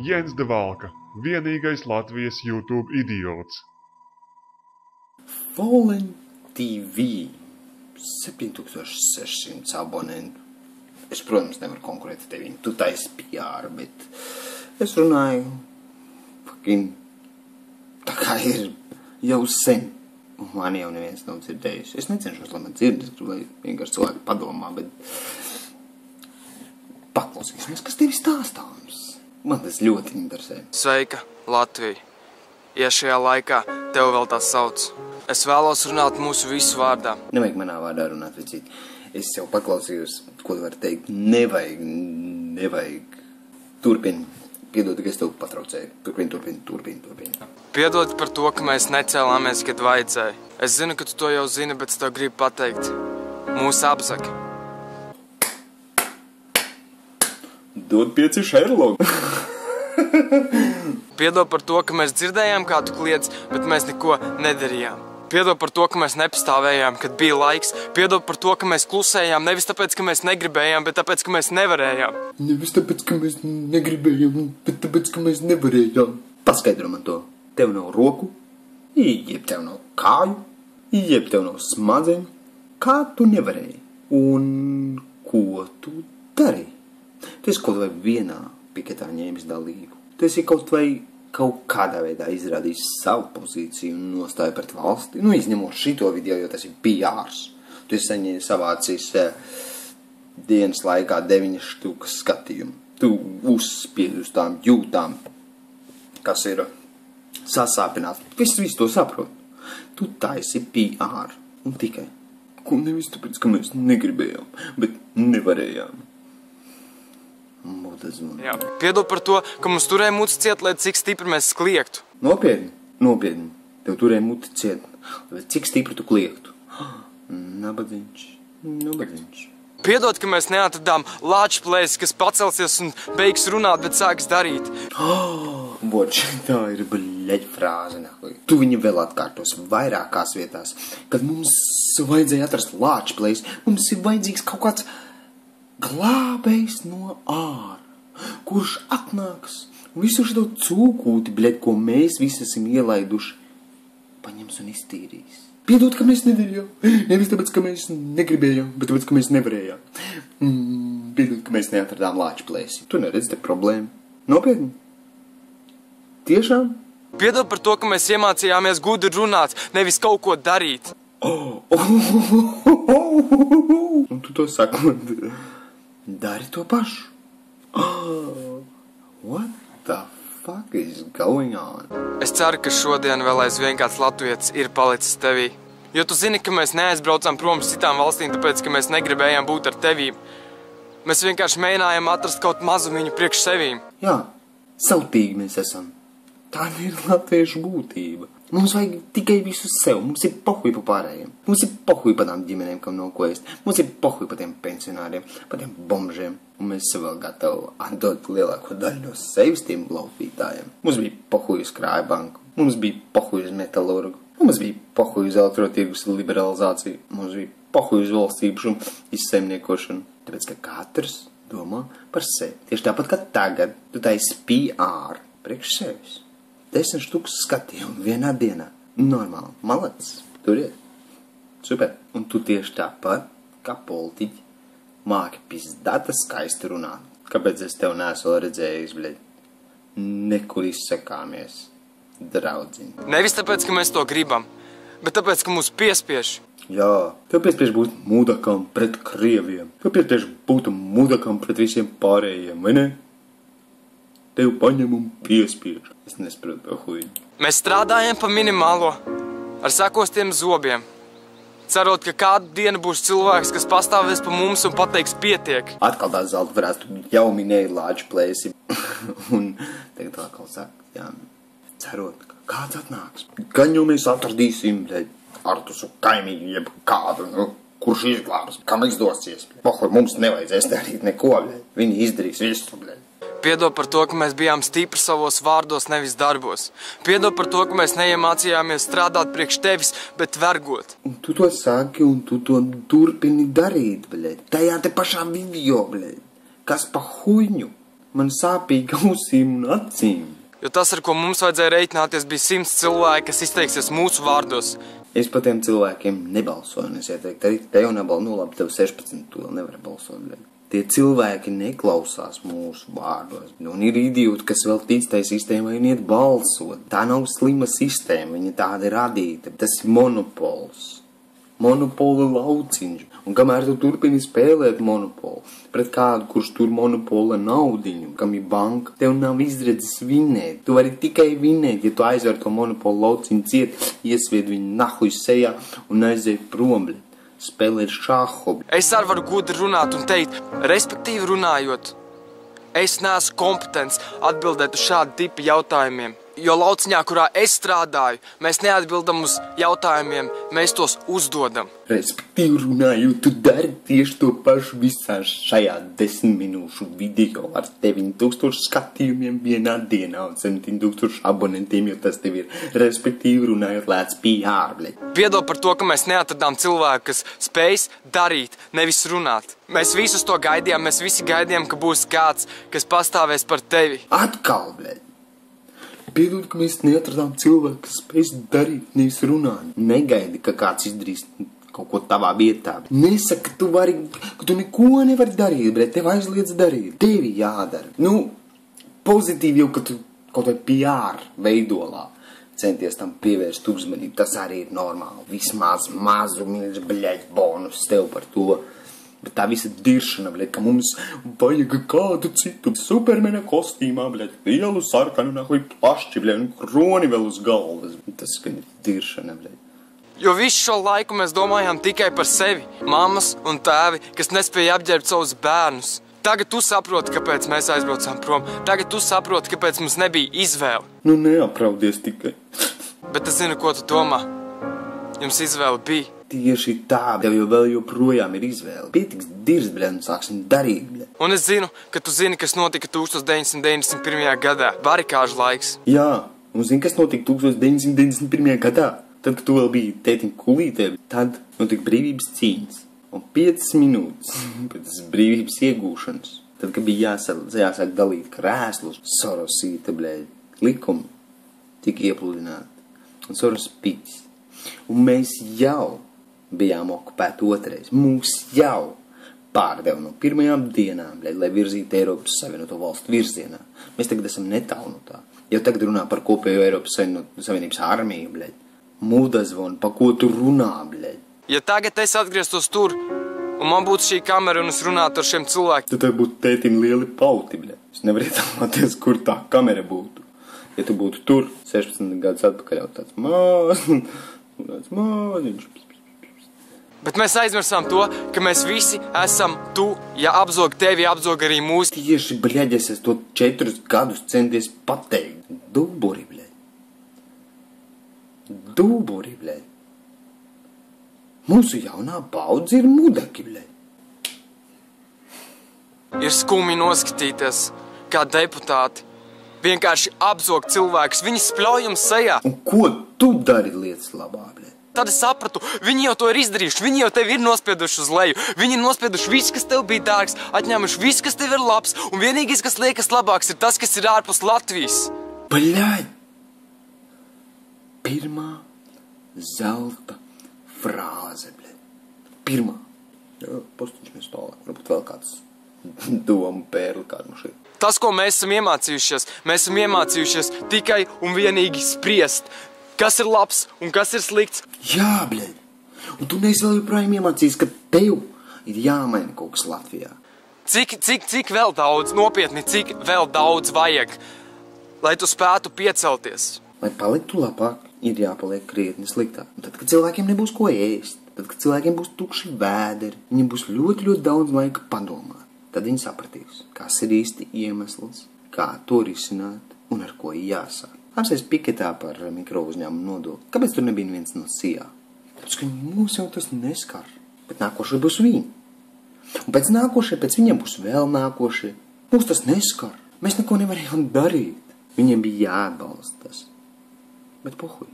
Jens de Valka, vienīgais Latvijas YouTube idiots. Fallen TV, 7600 abonentu. Es, protams, nevaru konkurēt ar tevi. Tu taisi PR, bet es runāju, tā kā ir jau sen. Man jau neviens nav dzirdējuši. Es necenšos, lai man dzird, es gribu, lai vienkārši cilvēki padomā, bet paklausīsimies, kas tevi stāstāms. Man tas ļoti interesē. Sveika, Latvija! Ja šajā laikā tev vēl tā sauc, es vēlos runāt mūsu visu vārdā. Nevajag manā vārdā runāt, vecīt. Es jau paklausījos, ko tu vari teikt. Nevajag. Turpini. Piedod, ka es tev patraucēju. Turpini. Piedod par to, ka mēs necēlāmies, kad vajadzēja. Es zinu, ka tu to jau zini, bet es tev gribu pateikt. Mūsu apzaka. Dod 5 Sherlock. Piedod par to, ka mēs dzirdējām, kā tu kliedz, bet mēs neko nedarījām. Piedod par to, ka mēs nepastāvējām, kad bija laiks. Piedod par to, ka mēs klusējām, nevis tāpēc, ka mēs negribējām, bet tāpēc, ka mēs nevarējām. Nevis tāpēc, ka mēs negribējām, bet tāpēc, ka mēs nevarējām. Paskaidro man to. Tev nav roku, jeb tev nav kāju, jeb tev nav smadzeņu. Kā tu nevarēji? Un ko tu darīji? Tu esi kaut vai vienā piketā ņēmis dalību. Tu esi kaut kādā veidā izrādījis savu pozīciju un nostāju pret valsti. Izņemot šito video, jo tas ir PRs. Tu esi savācis dienas laikā 9 štukas skatījumu. Tu uzspied uz tām jūtām, kas ir sasāpināts. Visu to saprotu. Tu taisi PR. Un tikai. Nevis tāpēc, ka mēs negribējām, bet nevarējām. Jā. Piedod par to, ka mums turēja muti ciet, lai cik stipri mēs kliegtu. Nopietni. Tev turēja muti ciet, lai cik stipri tu kliegtu. Nabadziņš. Piedod, ka mēs neatradām lāčplēsi, kas pacelsies un beigs runāt, bet sāks darīt. Boč, tā ir bļeļ frāze. Tu viņu vēl atkārtos vairākās vietās. Kad mums vajadzēja atrast lāčplēsi, mums ir vajadzīgs kaut kāds glābējs no āra, kurš atnāks visu šo cūkūti, bļeļ, ko mēs visi esam ielaiduši, paņems un iztīrīs. Piedod, ka mēs nedarījām. Nevis tāpēc, ka mēs negribējām, bet tāpēc, ka mēs nevarējām. Piedod, ka mēs neatradām lāčplēsi. Tu neredzi te problēmu. Nopietni? Tiešām? Piedod par to, ka mēs iemācījāmies gudri runāt, nevis kaut ko darīt. Un tu to saki, dari to pašu. What the fuck is going on? Es ceru, ka šodien vēl aizvien kāds latvietis ir palicis tevī. Jo tu zini, ka mēs neaizbraucām prom uz citām valstīm, tāpēc, ka mēs negribējām būt ar tevīm. Mēs vienkārši mēģinājām atrast kaut mazumiņu priekš sevīm. Jā, sautīgi mēs esam. Tā ir latviešu būtība. Mums vajag tikai visu sev. Mums ir pohuj pa pārējiem. Mums ir pohuj pa tām ģimenēm, kam nav ko ēst. Mums ir pohuj pa tiem pensionāriem, pa tiem bombžiem. Un mēs vēl gatavi atdot lielāko daļu no sevis tiem laupītājiem. Mums bija pohuj uz krājbanku. Mums bija pohuj uz metalurgu. Mums bija pohuj uz elektrotirgus liberalizāciju. Mums bija pohuj uz valsts īpašumu izsaimniekošanu. Tāpēc, ka katrs domā par sevi. Tieši tāpat kā tagad tu taisi PR priekš sevis. 10 štukas skatījumu vienā dienā. Normāli. Malacis. Turiet. Super. Un tu tieši tāpat, kā politiķi, māki pizdata skaisti runāt. Kāpēc es tev neesmu redzējis, bļeļ? Nekur izsakāmies. Draudziņi. Nevis tāpēc, ka mēs to gribam, bet tāpēc, ka mūs piespiež. Jā. Tev piespiež būt mudakam pret krieviem. Tev piespiež būt mudakam pret visiem pārējiem, vai ne? Tev paņem un piespiež. Es nesaprotu to huiņu. Mēs strādājam pa minimālo, ar sakostiem zobiem. Cerot, ka kādu dienu būs cilvēks, kas pastāvēs pa mums un pateiks pietiek. Atkal tā zelta varēs, tu jau minēji lāčplēsi. Un tagad atkal saka, jā, cerot, ka kāds atnāks. Gan jau mēs atradīsim, Artusu kaimiņu, jeb kādu, kurš izglābs, kam izdosies. Pohoj, mums nevajadzēs darīt neko, viņi izdarīs visu, Piedod par to, ka mēs bijām stipri savos vārdos, nevis darbos. Piedod par to, ka mēs neiemācījāmies strādāt priekš tevis, bet vergot. Un tu to saki, un tu to turpini darīt, bļeļ. Tajā te pašā video, bļeļ. Kas pa huņu? Man sāpīgi ausīm un acīm. Jo tas, ar ko mums vajadzēja reiķināties, bija 100 cilvēki, kas izteiksies mūsu vārdos. Es par tiem cilvēkiem nebalsoju, un es ieteiktu arī tev nebalsoju, nu labi, tev 16, tu vēl nevari balsot, bet tie cilvēki neklausās mūsu vārdos, un ir idioti, kas vēl tic tai sistēmai un iet balsot. Tā nav slima sistēma, viņa tāda ir radīta, tas ir monopols. Monopola lauciņš. Un kamēr tu turpini spēlēt monopolu pret kādu, kurš tur monopola naudiņu, kam ir banka, tev nav izredzes vinēt. Tu vari tikai vinēt, ja tu aizver to monopolu lauciņu ciet, iesvied viņu nahuj sejā un aiziet prom. Spēlēt šāhu. Es arī varu gudri runāt un teikt, respektīvi runājot, es neesmu kompetents atbildēt uz šādu tipu jautājumiem. Jo lauciņā, kurā es strādāju, mēs neatbildam uz jautājumiem, mēs tos uzdodam. Respektīvi runājot, tu dari tieši to pašu visā šajā 10 minūšu video ar 9000 skatījumiem vienā dienā un 7000 abonentiem, jo tas tev ir. Respektīvi runājot, lēc PR, bļeļ. Piedod par to, ka mēs neatradām cilvēku, kas spējas darīt, nevis runāt. Mēs visus to gaidījām, mēs visi gaidījām, ka būs kāds, kas pastāvēs par tevi. Atkal, bļeļ. Piedod, ka mēs neatradām cilvēku, kas spējas darīt, nevis runāt. Negaidi, ka kāds izdarīs kaut ko tavā vietā. Nesaka, ka tu neko nevari darīt, bet tev aizliedz darīt. Tevi jādara. Nu, pozitīvi jau, ka tu kaut vai PR veidolā centies tam pievērst uzmanību. Tas arī ir normāli. Vismaz mazu milzu bļeļ bonus tev par to. Bet tā visa diršana, bļeļ, ka mums vajag kādu citu supermena kostīmā, bļeļ, lielu sarkanu, nahuj plašķi, bļeļ, un kroni vēl uz galvas. Tas, ka ir diršana, bļeļ. Jo visu šo laiku mēs domājām tikai par sevi. Mammas un tēvi, kas nespēja apģērbt savus bērnus. Tagad tu saproti, kāpēc mēs aizbraucām prom. Tagad tu saproti, kāpēc mums nebija izvēle. Nu, neapraudies tikai. Bet es zinu, ko tu domā. Jums izvēle bija. Tieši tā, tev jau vēl joprojām ir izvēle. Pietiks dirst, bļeļ, un sāksim darīt, bļeļ. Un es zinu, ka tu zini, kas notika 1991. gadā. Barikāžu laiks. Jā, un zini, kas notika 1991. gadā? Tad, kad tu vēl biji tētiņ kulītē, tad notika brīvības cīņas. Un 5 minūtes pēc brīvības iegūšanas, tad, kad bija jāsāk dalīt krēslus, Sorosīta, bļeļ, likumi tika iepludināti. Un Soros piķis. Un mēs jau bijām okupēti otrais. Mūs jau pārdeva no pirmajām dienām, bļeļ, lai virzītu Eiropas Savienoto valstu virzienā. Mēs tagad esam netālu no tā. Jau tagad runā par kopējo Eiropas Savienības armiju, bļeļ. Mūdazvon, pa ko tu runā, bļeļ. Ja tagad es atgrieztos tur, un man būtu šī kamera un es runātu ar šiem cilvēkiem, tad tev būtu tētim lieli pauti, bļeļ. Es nevaru iedomāties, kur tā kamera būtu. Ja tu būtu tur 16 gadus atpakaļ, tāds māziņš. Bet mēs aizmirsām to, ka mēs visi esam tu, ja apzog tevi, apzog arī mūs. Tieši, bļeģ, es to 4 gadus centies pateikt. Duburi, bļeģ. Duburi, bļeģ. Mūsu jaunā paudze ir mudaki, bļeģ. Ir skumi noskatīties, kā deputāti vienkārši apzog cilvēkus, viņi spļauj jums sejā. Un ko tu dari lietas labā, bļeģ? Tad es sapratu, viņi jau to ir izdarījuši, viņi jau tevi ir nospieduši uz leju, viņi ir nospieduši visu, kas tev bija dārgs, atņēmuši visu, kas tev ir labs, un vienīgais, kas liekas labāks, ir tas, kas ir ārpus Latvijas. Bļaļ! Pirmā zelta frāze, bļaļ. Pirmā. Jā, postiņš mēs tālāk, varbūt vēl kāds domu pērli kādu no šeit. Tas, ko mēs esam iemācījušies tikai un vienīgi spriest. Kas ir labs un kas ir slikts? Jā, bļeļ. Un tu neesi vēl joprojām iemācījis, ka tev ir jāmaina kaut kas Latvijā. Cik vēl daudz, nopietni, cik vēl daudz vajag, lai tu spētu piecelties? Lai paliktu labāk, ir jāpaliek krietni sliktāk. Un tad, kad cilvēkiem nebūs ko ēst, tad, kad cilvēkiem būs tukši vēderi, viņiem būs ļoti, ļoti daudz laika padomāt. Tad viņi sapratīs, kas ir īsti iemesls, kā to risināt un ar ko jāsāk. Apsēs piketā par mikrouzņēmumu nodokli. Kāpēc tur nebija viens no sijā? Tāpēc, ka mūs jau tas neskar. Bet nākošie būs viņi. Un pēc nākošie, pēc viņiem būs vēl nākošie. Mūs tas neskar. Mēs neko nevarējām darīt. Viņiem bija jāatbalsta tas. Bet pohuj.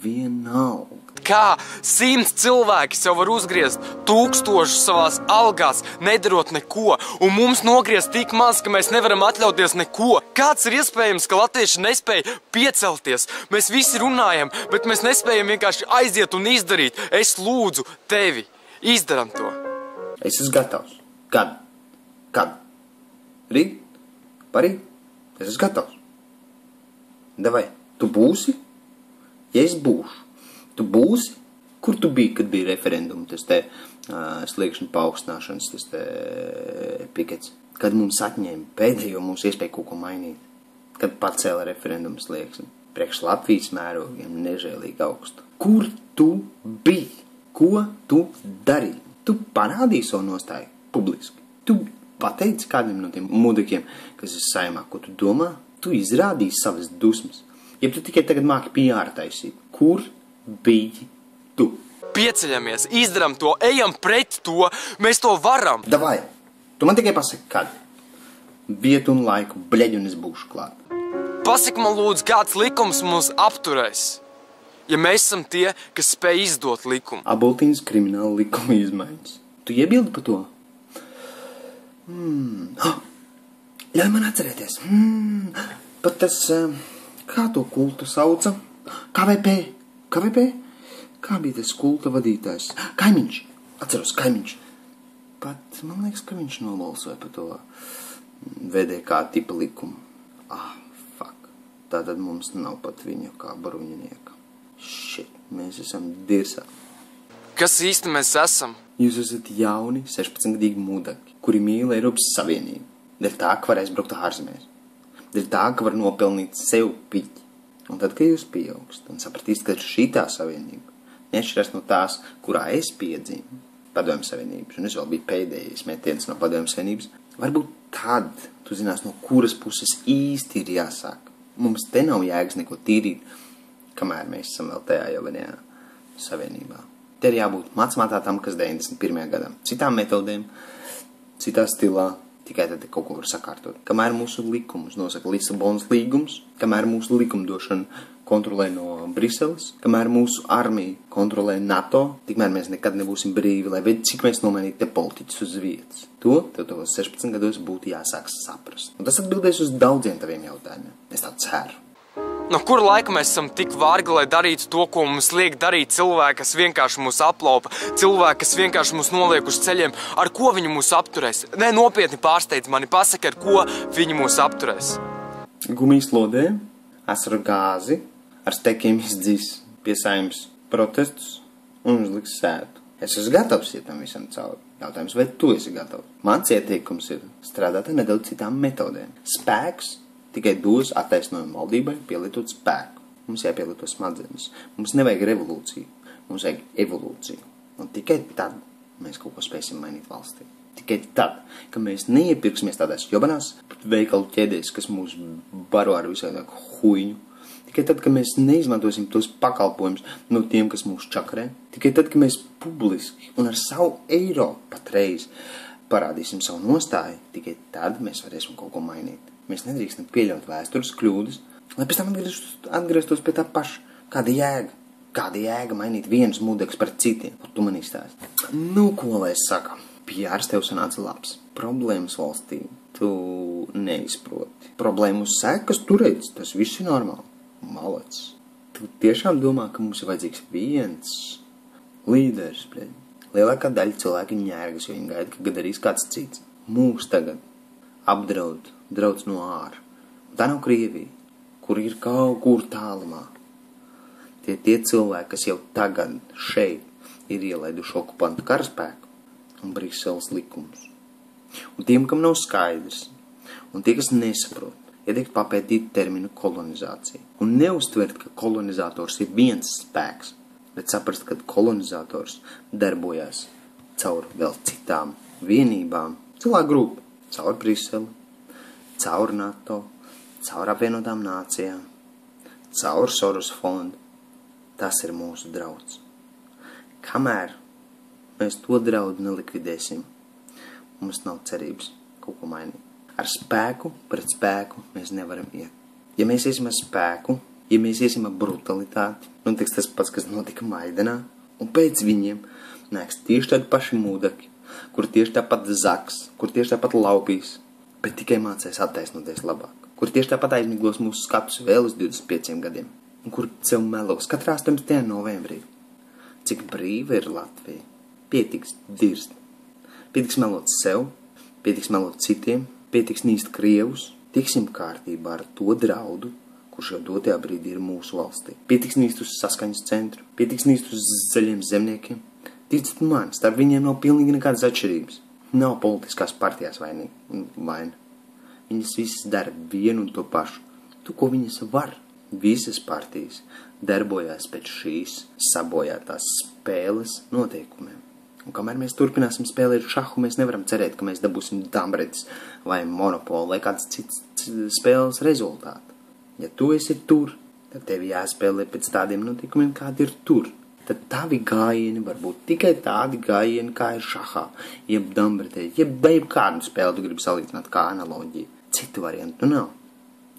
Vienalga. Kā 100 cilvēki sev var uzgriezt 1000 savās algās, nedarot neko, un mums nogriezt tik maz, ka mēs nevaram atļauties neko? Kāds ir iespējams, ka latvieši nespēja piecelties? Mēs visi runājam, bet mēs nespējam vienkārši aiziet un izdarīt. Es lūdzu tevi, izdaram to. Es esmu gatavs. Kad? Rīt? Parīt? Es esmu gatavs. Davai, tu būsi? Ja es būšu. Tu būsi? Kur tu biji, kad bija referendum, tas te sliekšņu paaugstināšanas, tas te pikets? Kad mums atņēma pēdējo mūsu iespēju kaut ko mainīt? Kad pacēla referendumu slieksni? Priekš Latvijas mērogiem nežēlīgi augstu. Kur tu biji? Ko tu darīji? Tu parādīji savu nostāju publiski. Tu pateici kādiem no tiem mudekiem, kas ir saimā, ko tu domā? Tu izrādīji savas dusmas. Ja tu tikai tagad māki PR taisīt. Kur biji tu? Pieceļamies, izdaram to, ejam pret to, mēs to varam. Davai, tu man tikai pasaki, kad. Vietu un laiku, bleģi, un es būšu klāt. Pasaki man lūdzu, kāds likums mūs apturēs, ja mēs esam tie, kas spēj izdot likumu. Aboltīnas krimināla likuma izmaiņas. Tu iebildi par to? Ļauj man atcerēties. Pat tas, kā to kultu sauca? KVP. Kā bija tas kulta vadītājs? Kaimiņš. Atceros, Kaimiņš. Pat, man liekas, ka viņš nobalsoja par to VDK tipa likumu. Fuck. Tātad mums nav pat viņa kā bruņinieka. Shit, mēs esam dirsā. Kas īsti mēs esam? Jūs esat jauni, 16-gadīgi mudaki, kuri mīl Eiropas Savienību. Dēļ tā, ka varēs braukt ārzemēs. Dēļ tā, ka var nopelnīt sev piķi. Un tad, kad jūs pieaugst un sapratīsiet, ka šitā savienība neatšķirās no tās, kurā es piedzīvu, Padomju Savienības, un es vēl biju pēdējais metiens no Padomju Savienības, varbūt tad tu zinās, no kuras puses īsti ir jāsāk. Mums te nav jēgas neko tīrīt, kamēr mēs esam vēl tajā jaunajā savienībā. Te ir jābūt mācamātā tam, kas 91. gadā. Citām metodēm, citā stilā, tikai tad kaut ko var sakārtot. Kamēr mūsu likumus nosaka Lisabonas līgums, kamēr mūsu likumdošana kontrolē no Briseles, kamēr mūsu armija kontrolē NATO, tikmēr mēs nekad nebūsim brīvi, lai veid, cik mēs nomainītu te politiķus uz vietas. To tev tos 16 gados būtu jāsāk saprast. Un tas atbildēs uz daudziem taviem jautājumiem. Es tā ceru. No kura laika mēs esam tik vārgi, lai darītu to, ko mums liek darīt cilvēki, kas vienkārši mūs aplaupa, cilvēki, kas vienkārši mūs noliek uz ceļiem? Ar ko viņi mūs apturēs? Nē, nopietni pārsteidz mani, pasaka, ar ko viņi mūs apturēs? Gumijas lodē, asaru gāzi, ar stekiem izdzīs pie saimnes protestus un uzliks sētu. Es esmu gatavs iet tam visam cauri. Jautājums, vai tu esi gatavs? Mans ieteikums ir strādāt ar nedaudz citām metodēm. Spēks tikai dos attaisnojumu valdībai pielietot spēku. Mums jāpielieto smadzenes. Mums nevajag revolūciju. Mums vajag evolūciju. Un tikai tad mēs kaut ko spēsim mainīt valstī. Tikai tad, ka mēs neiepirksimies tādās jobanās veikalu ķēdēs, kas mūs baro ar visādāku huiņu. Tikai tad, ka mēs neizmantosim tos pakalpojumus no tiem, kas mūs čakarē. Tikai tad, ka mēs publiski un ar savu eiro patreiz parādīsim savu nostāju, tikai tad mēs varēsim kaut ko mainīt. Mēs nedrīkstam pieļaut vēstures kļūdas, lai pēc tam atgrieztos pie tā paša. Kāda jēga? Kāda jēga mainīt vienus mudekus par citiem? Un tu man izstāsti. Nu, ko lai es saku? PR tev sanāca labs. Problēmas valstī tu neizproti. Problēmas sekas tu redzi, tas viss ir normāli. Malec. Tu tiešām domā, ka mums ir vajadzīgs viens līderis, bļeļ. Lielākā daļa cilvēki ņērgas, jo viņi gaida, ka darīs kāds cits. Mūs tagad apdraud drauds no āra. Tā nav Krievija, kur ir kaut kur tālumā. Tie cilvēki, kas jau tagad šeit ir ielaiduši okupantu karaspēku un Briseles likumus. Un tiem, kam nav skaidrs, un tie, kas nesaprot, ieteikt papētīt terminu kolonizācija. Un neuztvert, ka kolonizators ir viens spēks, bet saprast, ka kolonizators darbojās caur vēl citām vienībām, cilvēku grupu, caur Briseli, caur NATO, caur apvienotām nācijām, caur Soros fondu. Tas ir mūsu drauds. Kamēr mēs to draudu nelikvidēsim, mums nav cerības kaut ko mainīt. Ar spēku pret spēku mēs nevaram iet. Ja mēs iesim ar spēku, Ja mēs iesim ar brutalitāti, notiks tas pats, kas notika Maidanā, un pēc viņiem nāks tieši tādi paši mūdaki, kur tieši tāpat zaks, kur tieši tāpat laupīs, bet tikai mācēs attaisnoties labāk, kur tieši tāpat aizmiglos mūsu skatus vēl uz 25 gadiem, un kur sev melos katrā 18. novembrī. Cik brīva ir Latvija. Pietiks dirst. Pietiks melot sev, pietiks melot citiem, pietiks nīst krievus, tiksim kārtībā ar to draudu, kurš jau dotajā brīdī ir mūsu valstī. Pietiks nīst uz saskaņas centru, pietiks nīst uz zaļiem zemniekiem. Ticiet man, starp viņiem nav pilnīgi nekādas atšķirības. Nav politiskās partijās vaina. Viņas visas dara vienu un to pašu. To, ko viņas var. Visas partijas darbojās pēc šīs sabojātās spēles noteikumiem. Un kamēr mēs turpināsim spēlēt šahu, mēs nevaram cerēt, ka mēs dabūsim Dambretis vai Monopolu vai kāds cits spēles rezultātu. Ja tu esi tur, tad tev jāspēlē pēc tādiem notikumiem, kādi ir tur. Tad tavi gājieni var būt tikai tādi gājieni, kā ir šahā, jeb Dambretē, jeb kādu spēli tu gribi salīdzināt kā analoģiju. Citu variantu nav.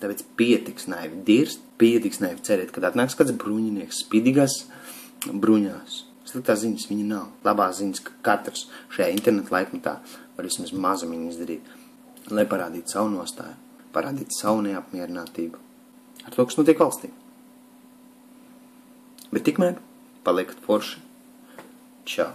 Tāpēc pietiks naivi dirst, pietiks naivi cerēt, kad atnāks kāds bruņinieks spīdīgās bruņās. Sliktās ziņas viņa nav. Labās ziņas, ka katrs šajā internetu laikmetā var vismaz mazumiņu izdarīt, lai parādītu savu nostāju, parādītu savu neapmierinātību ar to, kas notiek valstī. Bet tikmēr paliekat forši. Čau.